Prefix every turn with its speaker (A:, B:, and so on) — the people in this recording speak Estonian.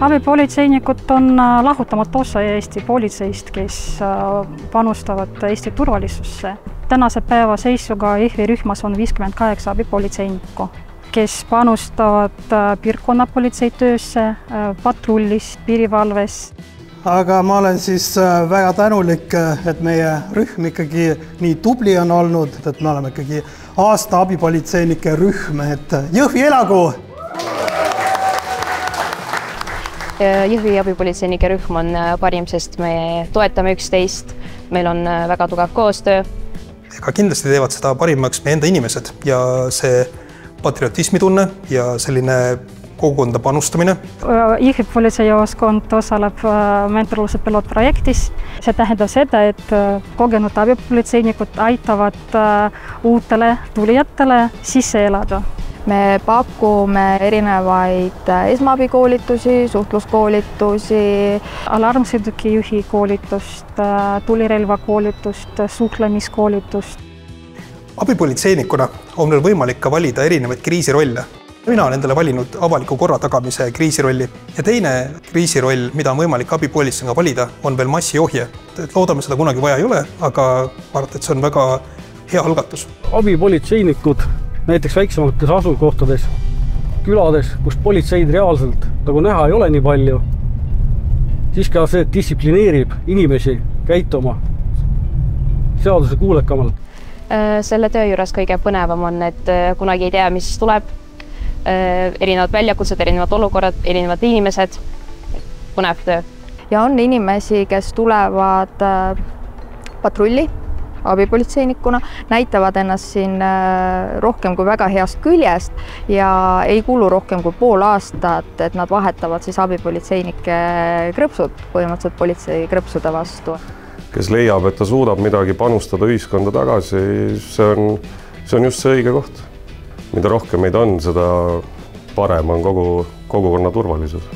A: Abipolitseinikud on lahutamatu osa Eesti politseist, kes panustavad Eesti turvalisusse. Tänase päeva seisuga Jõhvi rühmas on 58 abipolitseinikku, kes panustavad piirkonnapolitsei töösse, patrullis, piirivalves.
B: Aga ma olen siis väga tänulik, et meie rühm ikkagi nii tubli on olnud, et me oleme ikkagi aasta abipolitseinike rühm, et Jõhvi elagu!
C: Jõhvi abipolitseinike rühm on parim, sest me toetame üksteist, meil on väga tugev koostöö.
D: Ega kindlasti teevad seda parimaks meie enda inimesed ja see patriotismitunne ja selline kogukonda panustamine.
A: Jõhvi politseijaoskond osaleb mentorluse pilotprojektis. See tähendab seda, et kogenud abipolitseinikud aitavad uutele tulijatele sisse elada.
E: Me pakume erinevaid esmaabikoolitusi, suhtluskoolitusi,
A: alarmsõidukijuhi koolitust, tulirelvakoolitust, suhtlemiskoolitust.
D: Abipolitseinikuna on meil võimalik ka valida erinevaid kriisirolle. Mina olen endale valinud avaliku korra tagamise kriisirolli ja teine kriisiroll, mida on võimalik abipolitseiniga valida, on veel massiohje. Loodame seda kunagi vaja ei ole, aga ma arvan, et see on väga hea algatus.
F: Abipolitseinikud näiteks väiksemates asukohtades, külades, kus politseid reaalselt nagu näha ei ole nii palju, siis ka see distsiplineerib inimesi käituma seaduse kuulekamalt.
C: Selle töö juures kõige põnevam on, et kunagi ei tea, mis tuleb, erinevad väljakutsed, erinevad olukorrad, erinevad inimesed, põnev töö.
E: Ja on inimesi, kes tulevad patrulli abipolitseinikuna, näitavad ennast siin rohkem kui väga heast küljest ja ei kulu rohkem kui pool aastat, et nad vahetavad siis abipolitseinike krõpsud, põhimõtteliselt politsei krõpsude vastu.
G: Kes leiab, et ta suudab midagi panustada ühiskonda tagasi, see on just see õige koht. Mida rohkem meid on, seda parem on kogukonna turvalisus.